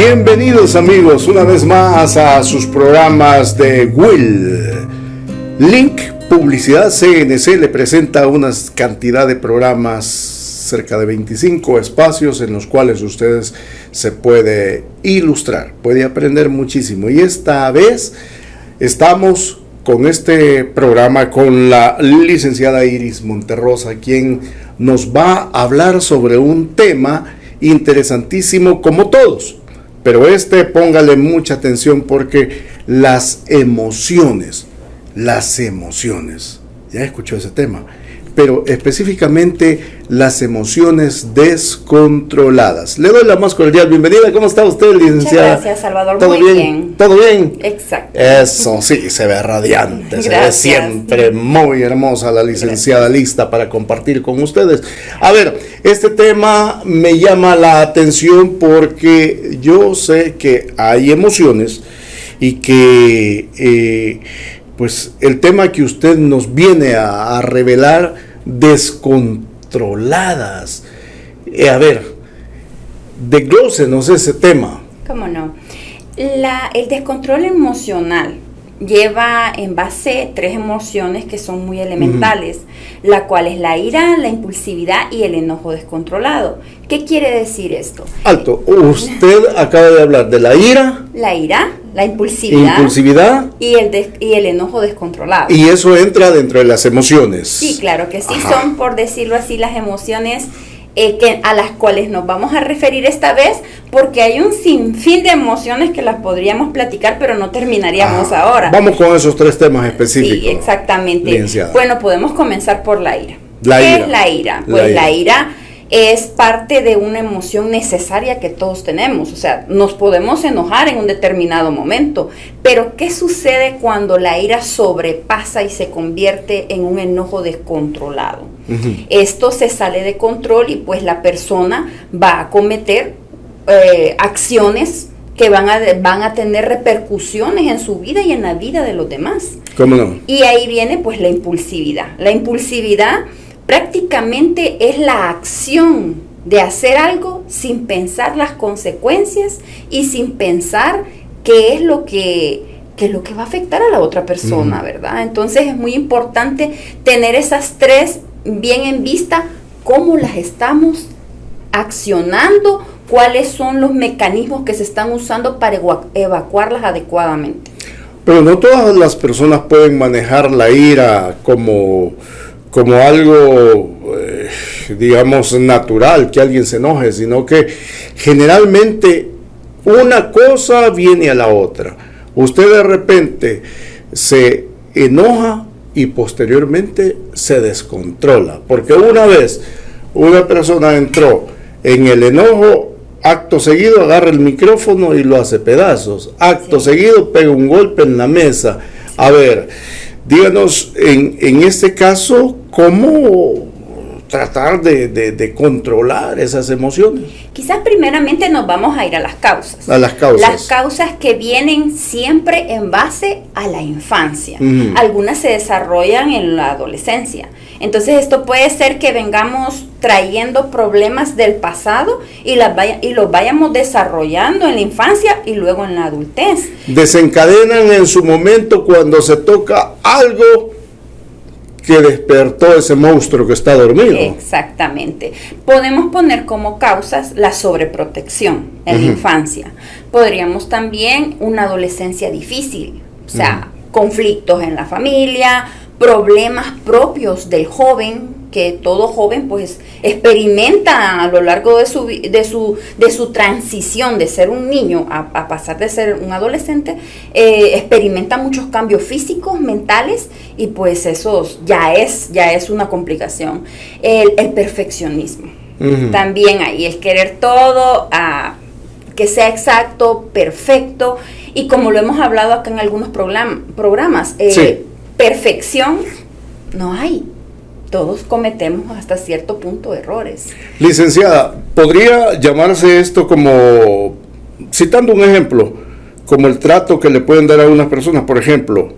Bienvenidos amigos una vez más a sus programas de Will. Link Publicidad CNC le presenta una cantidad de programas, cerca de 25 espacios en los cuales ustedes se puede ilustrar, puede aprender muchísimo. Y esta vez estamos con este programa con la licenciada Iris Monterrosa, quien nos va a hablar sobre un tema interesantísimo como todos. Pero póngale mucha atención porque las emociones, ya escuchó ese tema, pero específicamente las emociones descontroladas. Le doy la más cordial bienvenida. ¿Cómo está usted, licenciada? Muchas gracias, Salvador. ¿Todo muy bien? ¿Todo bien? Exacto. Eso, sí, se ve radiante, se ve siempre muy hermosa la licenciada, lista para compartir con ustedes. A ver, este tema me llama la atención porque yo sé que hay emociones y que pues el tema que usted nos viene a revelar, descontroladas. A ver, desglósenos ese tema. ¿Cómo no? El descontrol emocional lleva en base 3 emociones que son muy elementales, la cual es la ira, la impulsividad y el enojo descontrolado. ¿Qué quiere decir esto? Alto, usted acaba de hablar de la ira, la impulsividad y el enojo descontrolado. Y eso entra dentro de las emociones. Sí, claro que sí. Ajá. Son, por decirlo así, las emociones a las cuales nos vamos a referir esta vez, porque hay un sinfín de emociones que las podríamos platicar, pero no terminaríamos ahora. Vamos con esos 3 temas específicos. Sí, exactamente. Licenciada. Bueno, podemos comenzar por la ira. ¿Qué es la ira? Pues la ira es parte de una emoción necesaria que todos tenemos. O sea, nos podemos enojar en un determinado momento, pero ¿qué sucede cuando la ira sobrepasa y se convierte en un enojo descontrolado? Esto se sale de control y pues la persona va a cometer acciones que van a tener repercusiones en su vida y en la vida de los demás. ¿Cómo no? Y ahí viene pues la impulsividad. La impulsividad prácticamente es la acción de hacer algo sin pensar las consecuencias y sin pensar qué es lo que va a afectar a la otra persona, ¿verdad? Entonces es muy importante tener esas 3 bien en vista, cómo las estamos accionando, cuáles son los mecanismos que se están usando para evacuarlas adecuadamente. Pero no todas las personas pueden manejar la ira como algo, digamos, natural, que alguien se enoje, sino que generalmente una cosa viene a la otra. Usted de repente se enoja y posteriormente se descontrola, porque una vez una persona entró en el enojo, acto seguido agarra el micrófono y lo hace pedazos, acto seguido pega un golpe en la mesa. A ver, díganos en este caso, ¿cómo tratar de controlar esas emociones? Quizás primeramente nos vamos a ir a las causas. A las causas. Las causas que vienen siempre en base a la infancia. Algunas se desarrollan en la adolescencia. Entonces esto puede ser que vengamos trayendo problemas del pasado y los vayamos desarrollando en la infancia y luego en la adultez. Desencadenan en su momento cuando se toca algo que despertó ese monstruo que está dormido. Exactamente. Podemos poner como causas la sobreprotección en la infancia. Podríamos también una adolescencia difícil, o sea, conflictos en la familia, problemas propios del joven, que todo joven pues experimenta a lo largo de su transición de ser un niño a pasar de ser un adolescente, experimenta muchos cambios físicos, mentales, y pues eso ya es una complicación. El perfeccionismo, también ahí, el querer todo que sea exacto, perfecto, y como lo hemos hablado acá en algunos programas, perfección no hay. Todos cometemos hasta cierto punto errores. Licenciada, ¿podría llamarse esto como, citando un ejemplo, como el trato que le pueden dar a unas personas? Por ejemplo,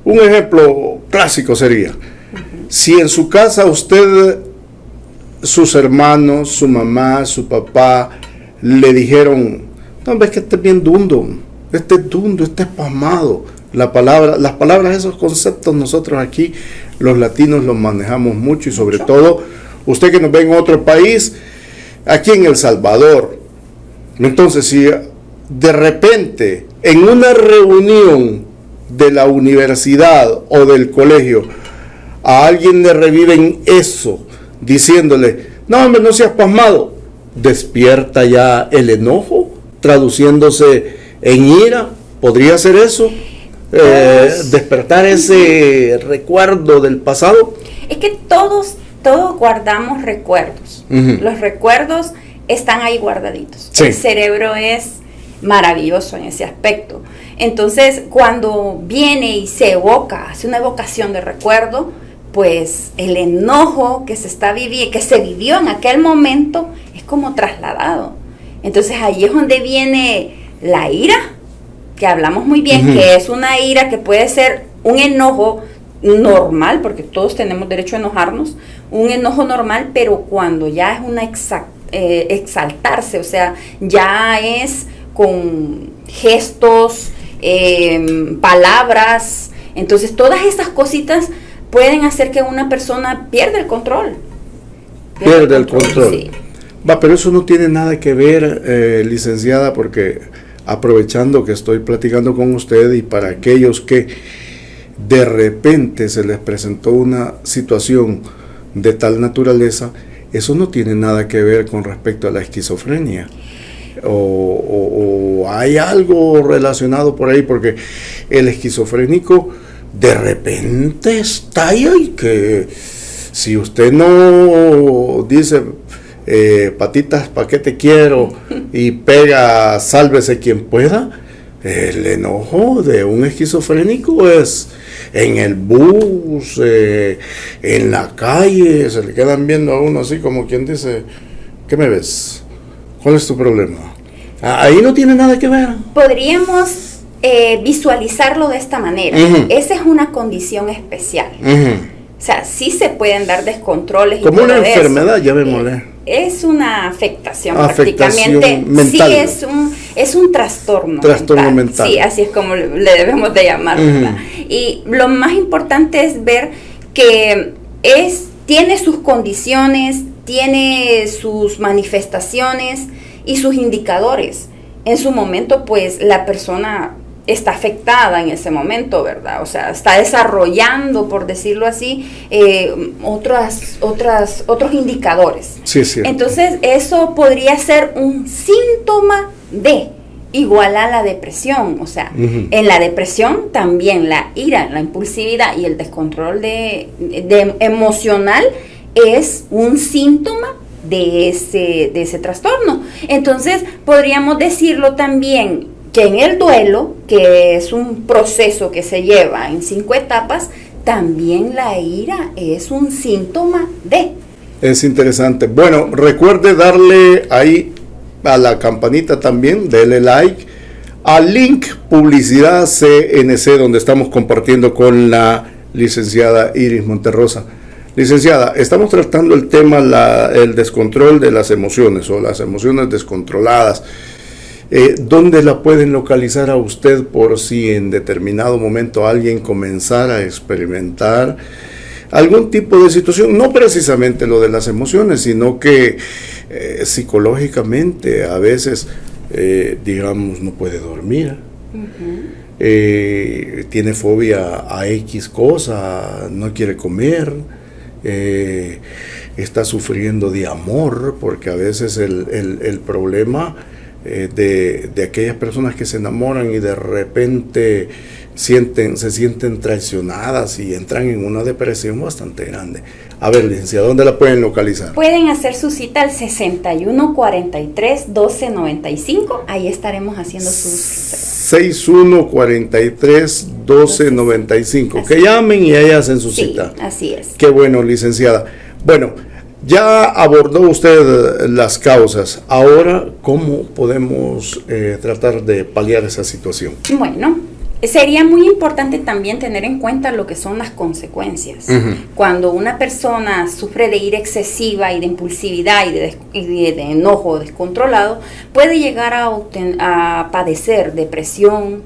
un ejemplo clásico sería, si en su casa usted, sus hermanos, su mamá, su papá, le dijeron, No, ves que este es bien dundo, este es dundo, este es pasmado. Las palabras, esos conceptos nosotros aquí, los latinos, los manejamos mucho y sobre todo, usted que nos ve en otro país, aquí en El Salvador. Entonces, si de repente en una reunión de la universidad o del colegio a alguien le reviven eso, diciéndole, no hombre, no seas pasmado, despierta ya el enojo, traduciéndose en ira, ¿podría ser eso? Despertar ese recuerdo del pasado. Es que todos guardamos recuerdos. Los recuerdos están ahí guardaditos. Sí. El cerebro es maravilloso en ese aspecto. Entonces, cuando viene y se evoca, hace una evocación de recuerdo, pues el enojo que se vivió en aquel momento es como trasladado. Entonces ahí es donde viene la ira, que hablamos muy bien, que es una ira que puede ser un enojo normal, porque todos tenemos derecho a enojarnos, un enojo normal, pero cuando ya es una exaltarse, o sea, ya es con gestos, palabras, entonces todas esas cositas pueden hacer que una persona pierda el control. Pierde el control. Sí. Va, pero eso no tiene nada que ver, licenciada, porque aprovechando que estoy platicando con usted y para aquellos que de repente se les presentó una situación de tal naturaleza, eso no tiene nada que ver con respecto a la esquizofrenia. O hay algo relacionado por ahí, porque el esquizofrénico de repente estalla y que si usted no dice patitas, ¿pa' qué te quiero? Y pega, sálvese quien pueda. El enojo de un esquizofrénico es en el bus, en la calle, se le quedan viendo a uno así como quien dice, ¿qué me ves? ¿Cuál es tu problema? Ahí no tiene nada que ver. Podríamos visualizarlo de esta manera. Esa es una condición especial. O sea, sí se pueden dar descontroles. Como una enfermedad, ya me molé. Es una afectación prácticamente. Mental. Sí, es un trastorno. Trastorno mental. Sí, así es como le debemos de llamar, ¿verdad? Y lo más importante es ver que tiene sus condiciones, tiene sus manifestaciones y sus indicadores. En su momento, pues, la persona está afectada en ese momento, ¿verdad? O sea, está desarrollando, por decirlo así, otros indicadores. Sí, sí. Entonces, eso podría ser un síntoma de igual a la depresión. O sea, en la depresión también la ira, la impulsividad y el descontrol de emocional es un síntoma de ese trastorno. Entonces, podríamos decirlo también que en el duelo, que es un proceso que se lleva en 5 etapas, también la ira es un síntoma de. Es interesante. Bueno, recuerde darle ahí a la campanita también, dele like al link Publicidad CNC, donde estamos compartiendo con la licenciada Iris Monterrosa. Licenciada, estamos tratando el tema, el descontrol de las emociones o las emociones descontroladas. ¿Dónde la pueden localizar a usted por si en determinado momento alguien comenzara a experimentar algún tipo de situación? No precisamente lo de las emociones, sino que psicológicamente a veces, digamos, no puede dormir, tiene fobia a X cosa, no quiere comer, está sufriendo de amor, porque a veces el problema de aquellas personas que se enamoran y de repente se sienten traicionadas y entran en una depresión bastante grande. A ver, licenciada, ¿dónde la pueden localizar? Pueden hacer su cita al 6143-1295. Ahí estaremos haciendo sus 6143-1295. Que llamen y ahí hacen su cita. Así es. Qué bueno, licenciada. Bueno, ya abordó usted las causas. Ahora, ¿cómo podemos tratar de paliar esa situación? Bueno, Sería muy importante también tener en cuenta lo que son las consecuencias. Cuando una persona sufre de ira excesiva y de impulsividad y de enojo descontrolado, puede llegar a padecer depresión,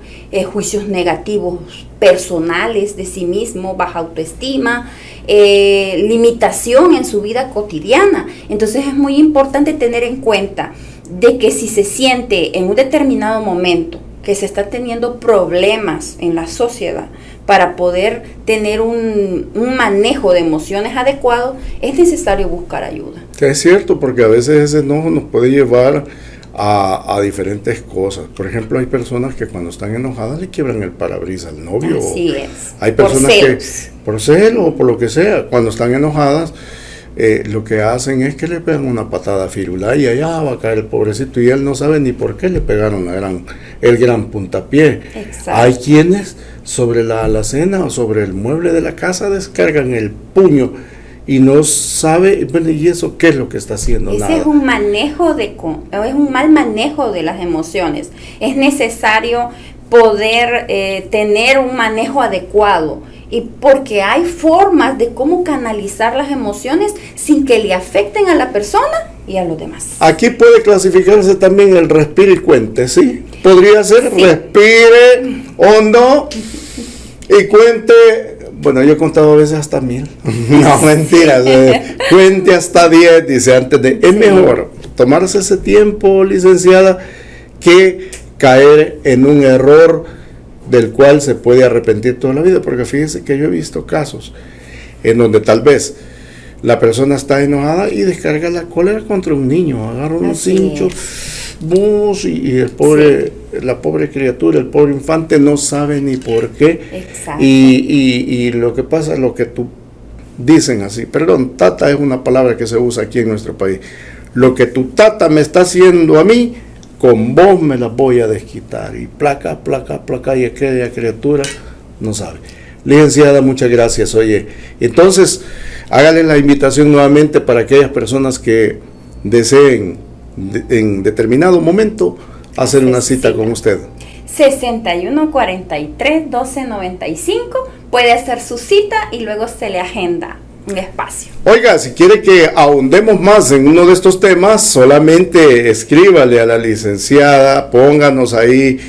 juicios negativos personales de sí mismo, baja autoestima, limitación en su vida cotidiana. Entonces es muy importante tener en cuenta de que si se siente en un determinado momento que se está teniendo problemas en la sociedad para poder tener un manejo de emociones adecuado, es necesario buscar ayuda. Es cierto, porque a veces ese enojo nos puede llevar a diferentes cosas. Por ejemplo, hay personas que cuando están enojadas le quiebran el parabrisas al novio. Así es. Hay personas que por celo o por lo que sea, cuando están enojadas, lo que hacen es que le pegan una patada firula y allá va a caer el pobrecito y él no sabe ni por qué le pegaron el gran puntapié. Exacto. Hay quienes sobre la alacena o sobre el mueble de la casa descargan el puño y no sabe, bueno, ¿y eso qué es lo que está haciendo? Ese nada. Es un mal manejo de las emociones. Es necesario poder tener un manejo adecuado. Y porque hay formas de cómo canalizar las emociones sin que le afecten a la persona y a los demás. Aquí puede clasificarse también el respire y cuente, ¿sí? Podría ser Sí. Respire hondo y cuente. Bueno, yo he contado a veces hasta 1000. No, mentiras. Cuente hasta 10, dice antes de. Es mejor tomarse ese tiempo, licenciada, que caer en un error del cual se puede arrepentir toda la vida, porque fíjese que yo he visto casos en donde tal vez la persona está enojada y descarga la cólera contra un niño, agarra un cincho y el pobre, la pobre criatura, el pobre infante no sabe ni por qué. Exacto. Y lo que pasa, lo que tú dicen así, perdón, tata es una palabra que se usa aquí en nuestro país, lo que tu tata me está haciendo a mí, con vos me las voy a desquitar. Y placa, y aquella criatura no sabe. Licenciada, muchas gracias. Oye, entonces, hágale la invitación nuevamente para aquellas personas que deseen en determinado momento hacer una cita con usted. 6143-1295, puede hacer su cita y luego se le agenda un espacio. Oiga, si quiere que ahondemos más en uno de estos temas, solamente escríbale a la licenciada, pónganos ahí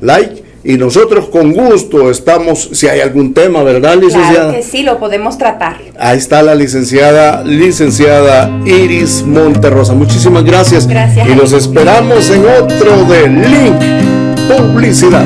like y nosotros con gusto estamos, si hay algún tema, ¿verdad, licenciada? Claro que sí, lo podemos tratar. Ahí está la licenciada Iris Monterrosa. Muchísimas gracias. Gracias. Y los esperamos en otro de Link Publicidad.